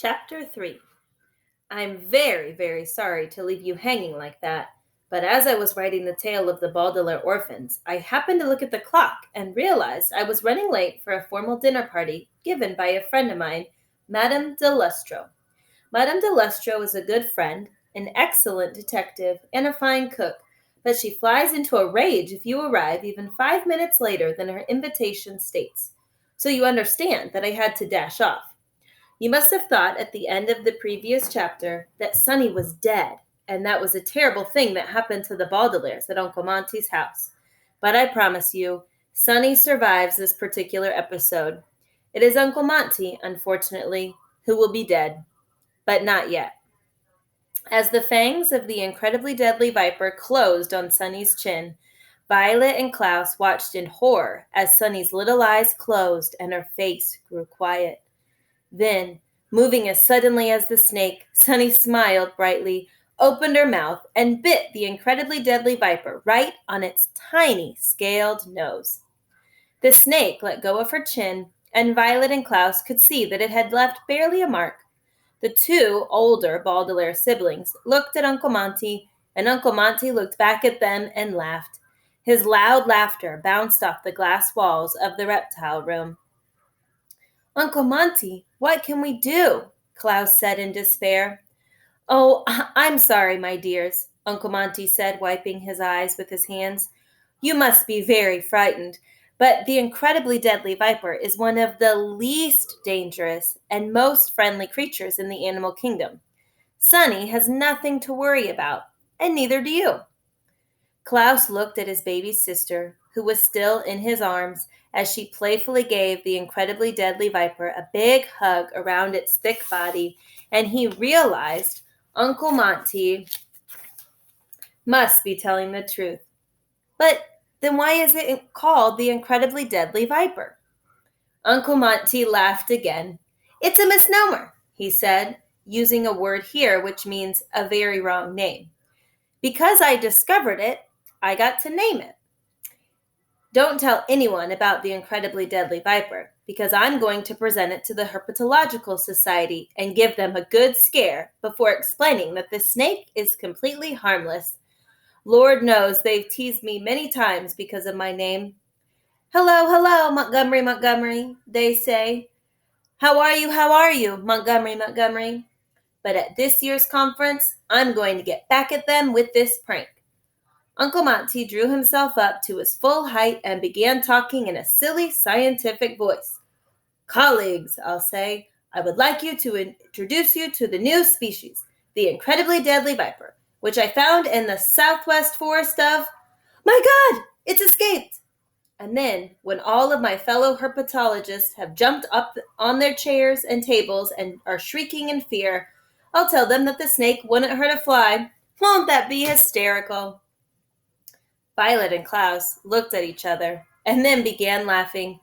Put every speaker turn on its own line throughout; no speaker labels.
Chapter 3. I'm very, very sorry to leave you hanging like that, but as I was writing the tale of the Baudelaire orphans, I happened to look at the clock and realized I was running late for a formal dinner party given by a friend of mine, Madame de Lustro. Madame de Lustro is a good friend, an excellent detective, and a fine cook, but she flies into a rage if you arrive even 5 minutes later than her invitation states. So you understand that I had to dash off. You must have thought at the end of the previous chapter that Sunny was dead, and that was a terrible thing that happened to the Baudelaires at Uncle Monty's house. But I promise you, Sunny survives this particular episode. It is Uncle Monty, unfortunately, who will be dead, but not yet. As the fangs of the incredibly deadly viper closed on Sunny's chin, Violet and Klaus watched in horror as Sunny's little eyes closed and her face grew quiet. Then, moving as suddenly as the snake, Sunny smiled brightly, opened her mouth, and bit the incredibly deadly viper right on its tiny, scaled nose. The snake let go of her chin, and Violet and Klaus could see that it had left barely a mark. The two older Baudelaire siblings looked at Uncle Monty, and Uncle Monty looked back at them and laughed. His loud laughter bounced off the glass walls of the Reptile Room. "Uncle Monty, what can we do?" Klaus said in despair. "Oh, I'm sorry, my dears," Uncle Monty said, wiping his eyes with his hands. "You must be very frightened, but the incredibly deadly viper is one of the least dangerous and most friendly creatures in the animal kingdom. Sunny has nothing to worry about, and neither do you." Klaus looked at his baby sister, who was still in his arms, as she playfully gave the incredibly deadly viper a big hug around its thick body, and he realized Uncle Monty must be telling the truth. But then why is it called the incredibly deadly viper? Uncle Monty laughed again. "It's a misnomer," he said, using a word here which means a very wrong name. "Because I discovered it, I got to name it. Don't tell anyone about the incredibly deadly viper, because I'm going to present it to the Herpetological Society and give them a good scare before explaining that this snake is completely harmless. Lord knows they've teased me many times because of my name. 'Hello, hello, Montgomery, Montgomery,' they say. 'How are you, Montgomery, Montgomery?' But at this year's conference, I'm going to get back at them with this prank." Uncle Monty drew himself up to his full height and began talking in a silly scientific voice. "Colleagues," I'll say, "I would like to introduce you to the new species, the incredibly deadly viper, which I found in the southwest forest of—" "My God, it's escaped!" And then, when all of my fellow herpetologists have jumped up on their chairs and tables and are shrieking in fear, I'll tell them that the snake wouldn't hurt a fly. Won't that be hysterical?" Violet and Klaus looked at each other and then began laughing,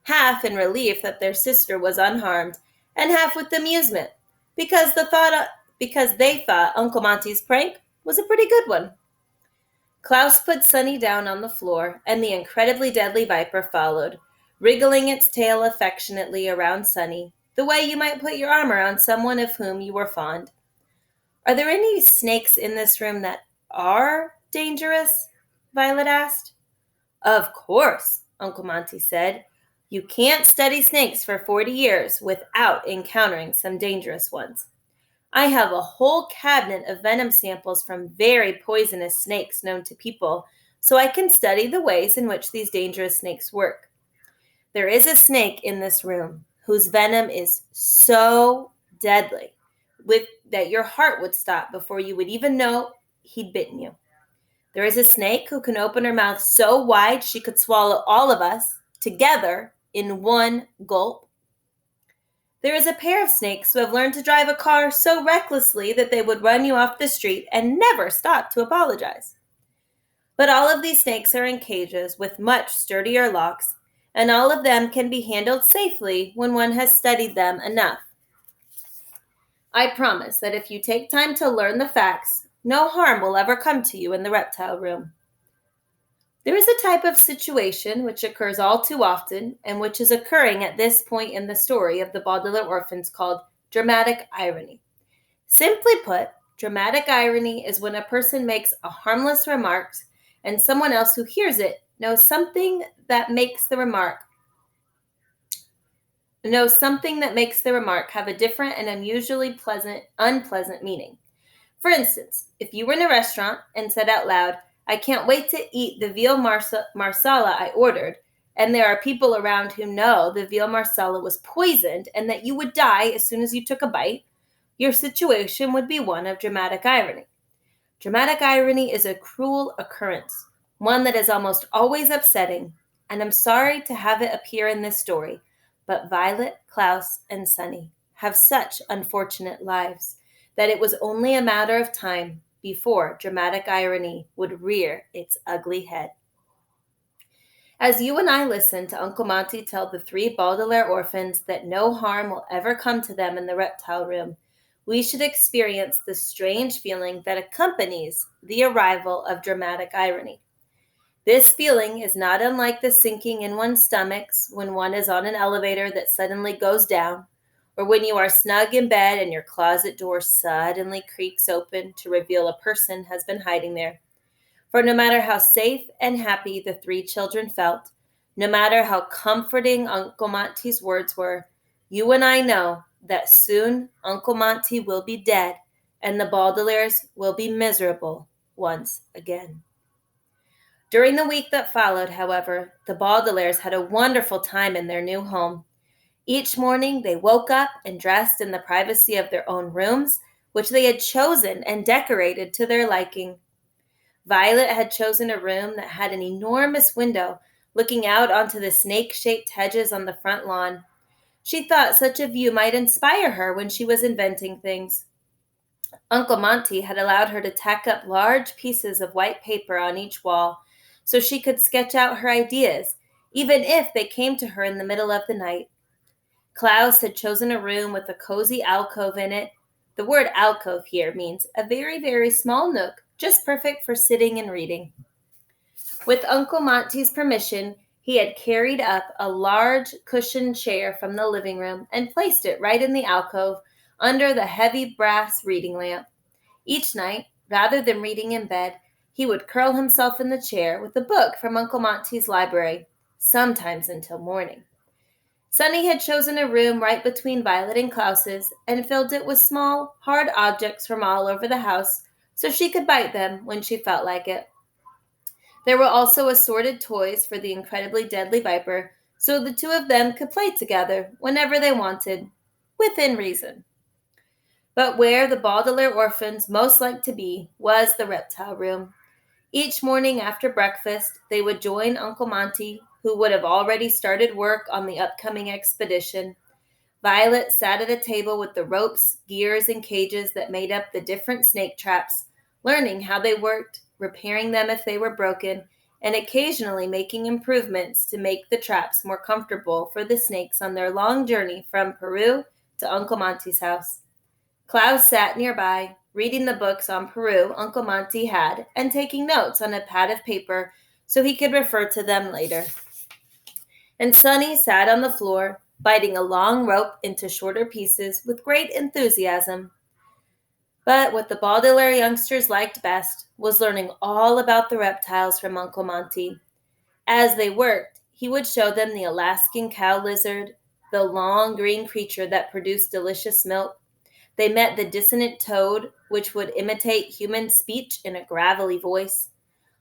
half in relief that their sister was unharmed, and half with amusement, because they thought Uncle Monty's prank was a pretty good one. Klaus put Sunny down on the floor, and the incredibly deadly viper followed, wriggling its tail affectionately around Sunny, the way you might put your arm around someone of whom you were fond. "Are there any snakes in this room that are dangerous?" Violet asked. "Of course," Uncle Monty said. "You can't study snakes for 40 years without encountering some dangerous ones. I have a whole cabinet of venom samples from very poisonous snakes known to people, so I can study the ways in which these dangerous snakes work. There is a snake in this room whose venom is so deadly that your heart would stop before you would even know he'd bitten you. There is a snake who can open her mouth so wide she could swallow all of us together in one gulp. There is a pair of snakes who have learned to drive a car so recklessly that they would run you off the street and never stop to apologize. But all of these snakes are in cages with much sturdier locks, and all of them can be handled safely when one has studied them enough. I promise that if you take time to learn the facts, no harm will ever come to you in the Reptile Room. There is a type of situation which occurs all too often and which is occurring at this point in the story of the Baudelaire orphans called dramatic irony. Simply put, dramatic irony is when a person makes a harmless remark and someone else who hears it knows something that makes the remark have a different and unusually unpleasant meaning. For instance, if you were in a restaurant and said out loud, "I can't wait to eat the veal marsala I ordered," and there are people around who know the veal marsala was poisoned and that you would die as soon as you took a bite, your situation would be one of dramatic irony. Dramatic irony is a cruel occurrence, one that is almost always upsetting, and I'm sorry to have it appear in this story, but Violet, Klaus, and Sunny have such unfortunate lives that it was only a matter of time before dramatic irony would rear its ugly head. As you and I listen to Uncle Monty tell the three Baudelaire orphans that no harm will ever come to them in the reptile room, we should experience the strange feeling that accompanies the arrival of dramatic irony. This feeling is not unlike the sinking in one's stomachs when one is on an elevator that suddenly goes down, or when you are snug in bed and your closet door suddenly creaks open to reveal a person has been hiding there. For no matter how safe and happy the three children felt, no matter how comforting Uncle Monty's words were, you and I know that soon Uncle Monty will be dead and the Baudelaires will be miserable once again. During the week that followed, however, the Baudelaires had a wonderful time in their new home. Each morning they woke up and dressed in the privacy of their own rooms, which they had chosen and decorated to their liking. Violet had chosen a room that had an enormous window looking out onto the snake-shaped hedges on the front lawn. She thought such a view might inspire her when she was inventing things. Uncle Monty had allowed her to tack up large pieces of white paper on each wall so she could sketch out her ideas, even if they came to her in the middle of the night. Klaus had chosen a room with a cozy alcove in it. The word alcove here means a very, very small nook, just perfect for sitting and reading. With Uncle Monty's permission, he had carried up a large cushioned chair from the living room and placed it right in the alcove under the heavy brass reading lamp. Each night, rather than reading in bed, he would curl himself in the chair with a book from Uncle Monty's library, sometimes until morning. Sunny had chosen a room right between Violet and Klaus's and filled it with small, hard objects from all over the house so she could bite them when she felt like it. There were also assorted toys for the incredibly deadly viper, so the two of them could play together whenever they wanted, within reason. But where the Baudelaire orphans most liked to be was the reptile room. Each morning after breakfast, they would join Uncle Monty, who would have already started work on the upcoming expedition. Violet sat at a table with the ropes, gears, and cages that made up the different snake traps, learning how they worked, repairing them if they were broken, and occasionally making improvements to make the traps more comfortable for the snakes on their long journey from Peru to Uncle Monty's house. Klaus sat nearby, reading the books on Peru Uncle Monty had and taking notes on a pad of paper so he could refer to them later. And Sunny sat on the floor, biting a long rope into shorter pieces with great enthusiasm. But what the Baudelaire youngsters liked best was learning all about the reptiles from Uncle Monty. As they worked, he would show them the Alaskan cow lizard, the long green creature that produced delicious milk. They met the dissonant toad, which would imitate human speech in a gravelly voice.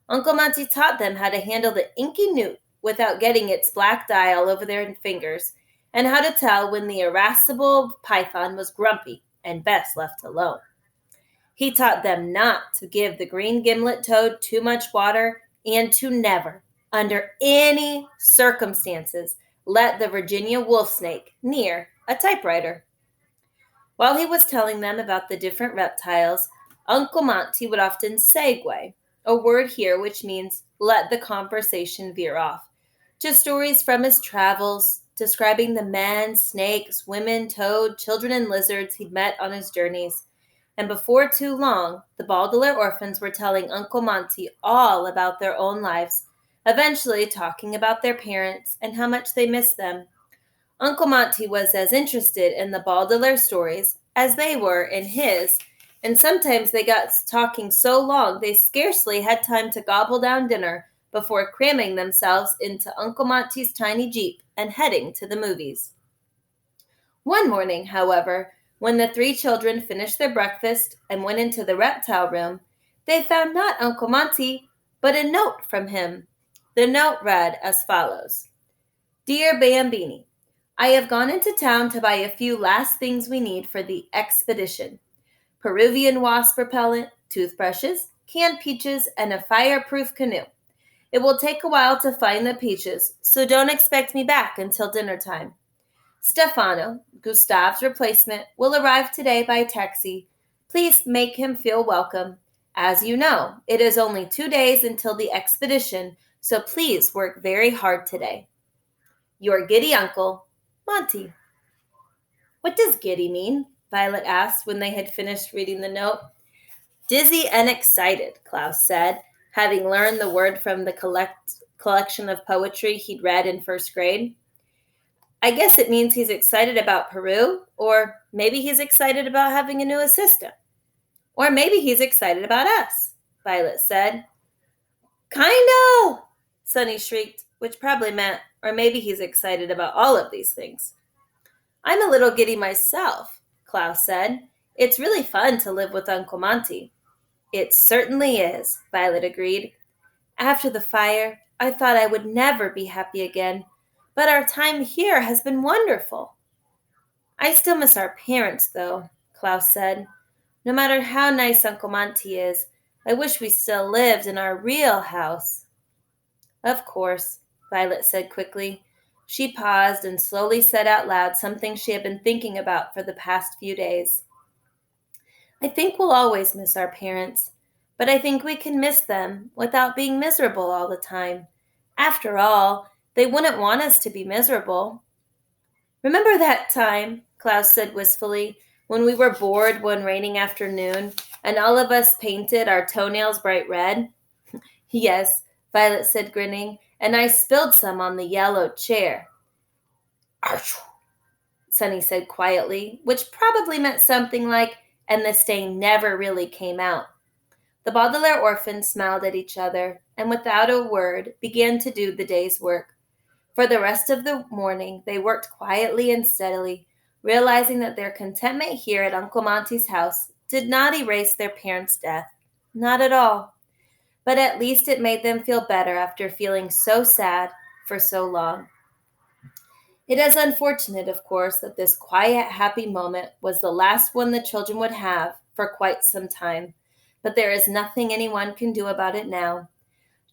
Uncle Monty taught them how to handle the inky newt without getting its black dye all over their fingers, and how to tell when the irascible python was grumpy and best left alone. He taught them not to give the green gimlet toad too much water and to never, under any circumstances, let the Virginia wolf snake near a typewriter. While he was telling them about the different reptiles, Uncle Monty would often segue, a word here which means let the conversation veer off, to stories from his travels, describing the men, snakes, women, toad, children, and lizards he'd met on his journeys. And before too long, the Baudelaire orphans were telling Uncle Monty all about their own lives, eventually talking about their parents and how much they missed them. Uncle Monty was as interested in the Baudelaire stories as they were in his, and sometimes they got talking so long they scarcely had time to gobble down dinner before cramming themselves into Uncle Monty's tiny jeep and heading to the movies. One morning, however, when the three children finished their breakfast and went into the reptile room, they found not Uncle Monty, but a note from him. The note read as follows: Dear Bambini, I have gone into town to buy a few last things we need for the expedition. Peruvian wasp repellent, toothbrushes, canned peaches, and a fireproof canoe. It will take a while to find the peaches, so don't expect me back until dinner time. Stefano, Gustave's replacement, will arrive today by taxi. Please make him feel welcome. As you know, it is only 2 days until the expedition, so please work very hard today. Your giddy uncle, Monty. What does giddy mean? Violet asked when they had finished reading the note. Dizzy and excited, Klaus said, having learned the word from the collection of poetry he'd read in first grade. I guess it means he's excited about Peru, or maybe he's excited about having a new assistant. Or maybe he's excited about us, Violet said. Kind of, Sunny shrieked, which probably meant, or maybe he's excited about all of these things. I'm a little giddy myself, Klaus said. It's really fun to live with Uncle Monty. It certainly is, Violet agreed. After the fire, I thought I would never be happy again, but our time here has been wonderful. I still miss our parents, though, Klaus said. No matter how nice Uncle Monty is, I wish we still lived in our real house. Of course, Violet said quickly. She paused and slowly said out loud something she had been thinking about for the past few days. I think we'll always miss our parents, but I think we can miss them without being miserable all the time. After all, they wouldn't want us to be miserable. Remember that time, Klaus said wistfully, when we were bored one raining afternoon and all of us painted our toenails bright red? Yes, Violet said, grinning, and I spilled some on the yellow chair. Arch! Sunny said quietly, which probably meant something like, and the stain never really came out. The Baudelaire orphans smiled at each other, and without a word began to do the day's work. For the rest of the morning, they worked quietly and steadily, realizing that their contentment here at Uncle Monty's house did not erase their parents' death. Not at all. But at least it made them feel better after feeling so sad for so long. It is unfortunate, of course, that this quiet, happy moment was the last one the children would have for quite some time, but there is nothing anyone can do about it now.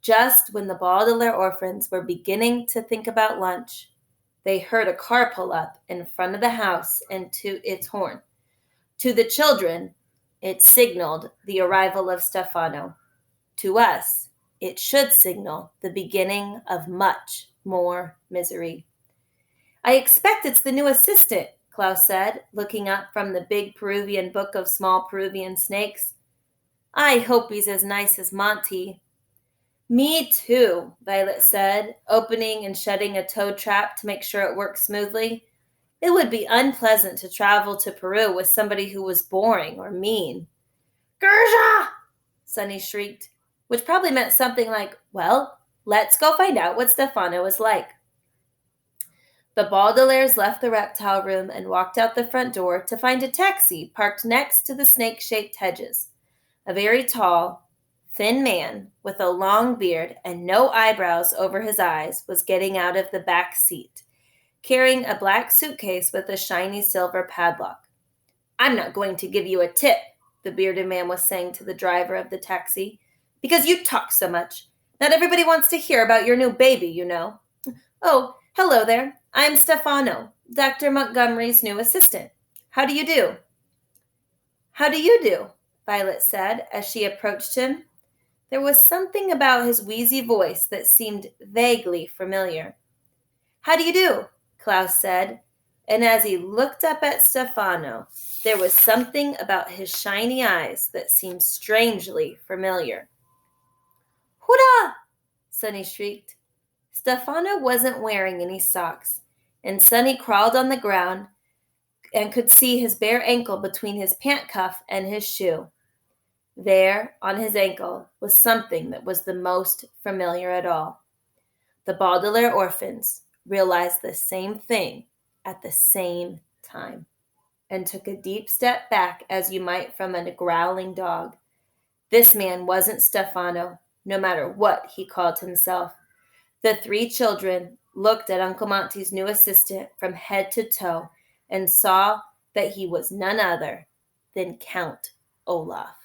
Just when the Baudelaire orphans were beginning to think about lunch, they heard a car pull up in front of the house and toot its horn. To the children, it signaled the arrival of Stefano. To us, it should signal the beginning of much more misery. I expect it's the new assistant, Klaus said, looking up from the big Peruvian book of small Peruvian snakes. I hope he's as nice as Monty. Me too, Violet said, opening and shutting a toad trap to make sure it worked smoothly. It would be unpleasant to travel to Peru with somebody who was boring or mean. Gersha! Sunny shrieked, which probably meant something like, well, let's go find out what Stefano is like. The Baudelaires left the reptile room and walked out the front door to find a taxi parked next to the snake-shaped hedges. A very tall, thin man with a long beard and no eyebrows over his eyes was getting out of the back seat, carrying a black suitcase with a shiny silver padlock. I'm not going to give you a tip, the bearded man was saying to the driver of the taxi, because you talk so much. Not everybody wants to hear about your new baby, you know. Oh, hello there. I'm Stefano, Dr. Montgomery's new assistant. How do you do? How do you do? Violet said as she approached him. There was something about his wheezy voice that seemed vaguely familiar. How do you do? Klaus said, and as he looked up at Stefano, there was something about his shiny eyes that seemed strangely familiar. Hurrah! Sunny shrieked. Stefano wasn't wearing any socks. and Sonny crawled on the ground and could see his bare ankle between his pant cuff and his shoe. There, on his ankle, was something that was the most familiar at all. The Baudelaire orphans realized the same thing at the same time and took a deep step back as you might from a growling dog. This man wasn't Stefano, no matter what he called himself. The three children looked at Uncle Monty's new assistant from head to toe and saw that he was none other than Count Olaf.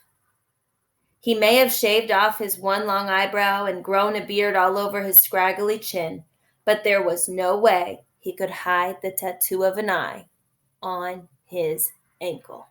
He may have shaved off his one long eyebrow and grown a beard all over his scraggly chin, but there was no way he could hide the tattoo of an eye on his ankle.